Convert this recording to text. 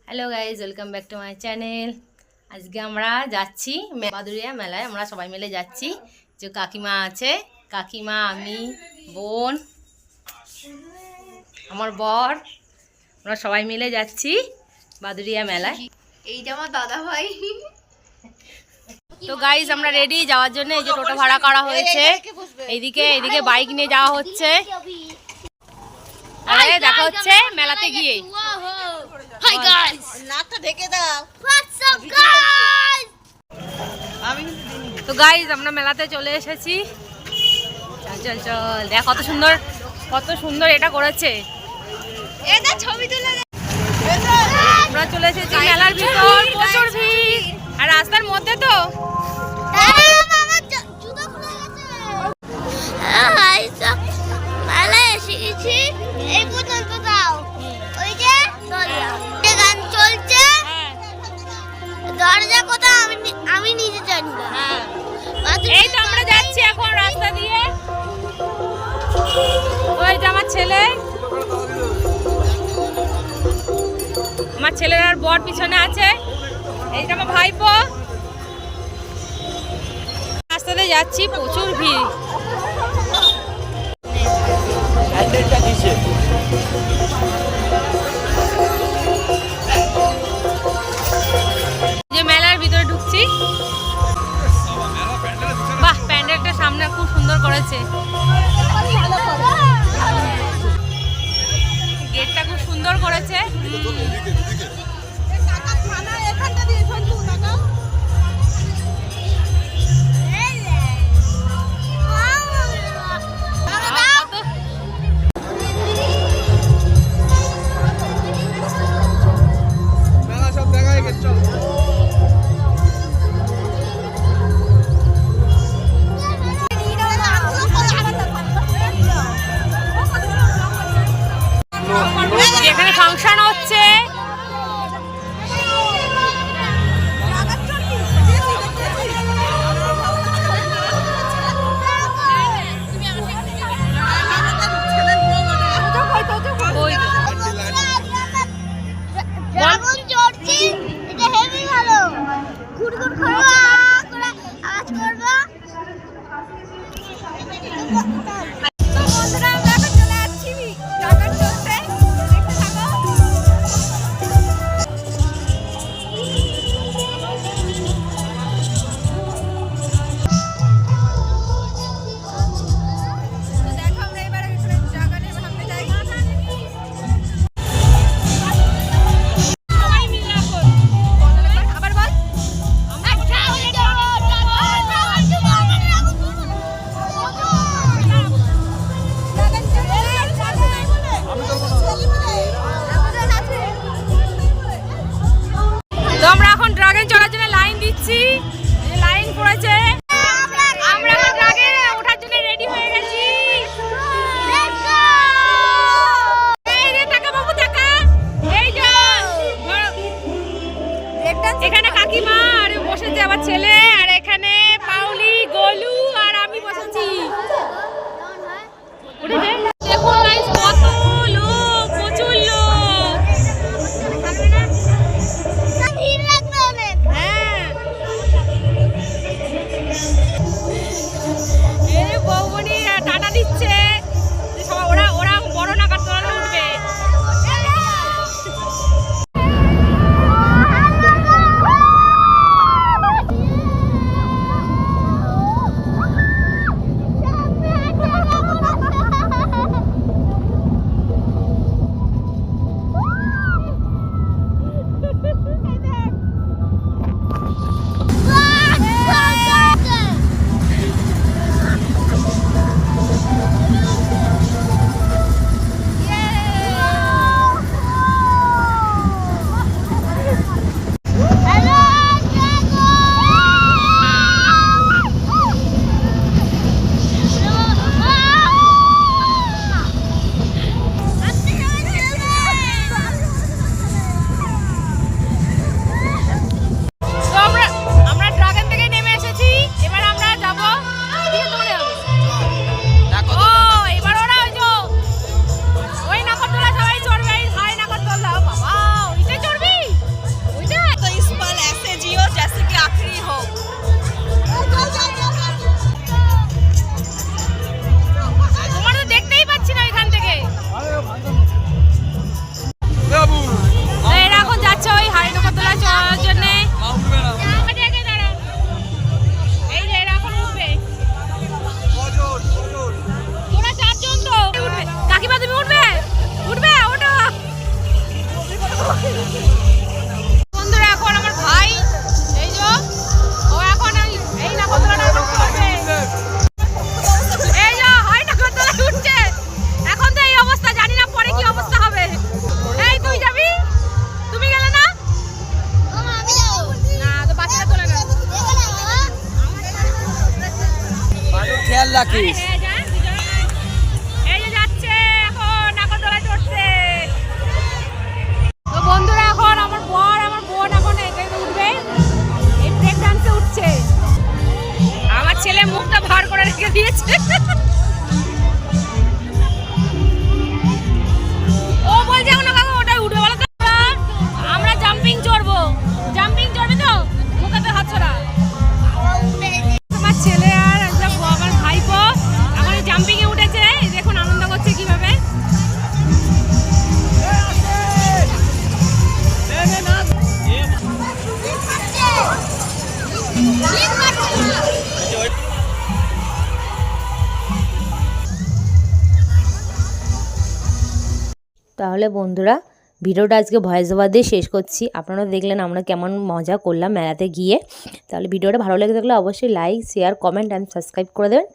Hello guys, welcome back to my channel. আজকে আমরা যাচ্ছি বাদুড়িয়া মেলায়, আমরা সবাই মিলে যাচ্ছি। যে কাকিমা আছে, কাকিমা, আমি, বোন, আমার বর, আমরা সবাই মিলে যাচ্ছি বাদুড়িয়া মেলায়। এইটা আমার দাদা ভাই। তো গাইজ আমরা রেডি যাওয়ার জন্য। এই যে টোটো ভাড়া করা হয়েছে, এইদিকে বাইক নিয়ে যাওয়া হচ্ছে। আরে দেখা হচ্ছে মেলাতে গিয়ে। হাই গাইস, নাকটা ঢেকে দাও। What's up guys. তো গাইজ আমরা মেলাতে চলে এসেছি। চল চল চল, দেখ কত সুন্দর এটা করেছে। এটা ছবি তুলে দে। আমরা চলে এসেছি মেলার ভিতর, প্রচুর ভিড় আর রাস্তার মধ্যে তো। মেলায় এসে গেছি, এই পর্যন্ত দাও। ওই যে গান চলছে, দরজা কোথাও আমি নিজে জানি না। এই তো আমরা যাচ্ছি এখন রাস্তা দিয়ে। ওই যে আমার ছেলের আর বর পিছনে আছে। এই যে আমার ভাইপো। রাস্তাতে যাচ্ছি, প্রচুর ভিড়। যে মেলার ভিতরে ঢুকছি। বাহ, প্যান্ডেলটা সামনে খুব সুন্দর করেছে। গেটটা খুব সুন্দর করেছে। এখানে ফাংশন হচ্ছে। ড্রাগন চড়ছি, এটা হেভি ভালো। গুড়গুড় করবো, করে আওয়াজ করবো। বন্ধুরা, আমরা এখন চলে যাচ্ছি ড্রাগন চড়তে, দেখতে থাকো। তো দেখো, আমরা এবারে ড্রাগনে ভাবতে যাই। আবার বল। তো আমরা এখন ড্রাগন চড়ার জন্য লাইন দিচ্ছি। লাইন পড়েছে, আমরা এখন ড্রাগনে ওঠার জন্য রেডি হয়ে গেছি। এই রে, টাকা বাবু টাকা। এই যে এখানে কাকিমা আর বসেছে আমার ছেলে, আর এখানে পাউলি, গোলু আর আমি বসেছি। উঠেছে, দেখুন গাইস, কত লোক, প্রচুর লোক। হ্যাঁ, এই যে বৌমনি টাটা দিচ্ছে। ওরা বড় নাগাদ তোলা উঠবে। বন্ধুরা এখন আমার ভাই এই যে ও এখন এই নাগরদোলাটা উঠছে, এই যে হয় নাগরদোলা উঠছে। এখন তো এই অবস্থা, জানি না পরে কি অবস্থা হবে। এই তুই যাবি? তুমি গেলে না? না তো বাচ্চাটা তোলে না। খেয়াল রাখিস। এই যে যাচ্ছে এখন নাগরদোলায় চড়ছে। তো বন্ধুরা এখন আমার বর আমার বোন এখন এটাতে উঠবে, এই ব্রেক ডান্সে উঠছে। আমার ছেলে মুখটা ভার করে রেখে দিয়েছে। ও বলছে এখন কাকু ওটাই উঠবে বলো তো। আমরা জাম্পিং চড়বো, জাম্পিং চড়বে তো মুখেতে হাত ছড়া। আমার ছেলে আর আমার ভাইপো এখন জাম্পিং এ উঠেছে, দেখুন আনন্দ করছে কিভাবে। তাহলে বন্ধুরা ভিডিওটা আজকে ভয়েস ওভার দিয়ে শেষ করছি। আপনারা দেখলেন আমরা কেমন মজা করলাম মেলাতে গিয়ে। তাহলে ভিডিওটা ভালো লেগে থাকলে অবশ্যই like, share, comment and subscribe করে দেবেন।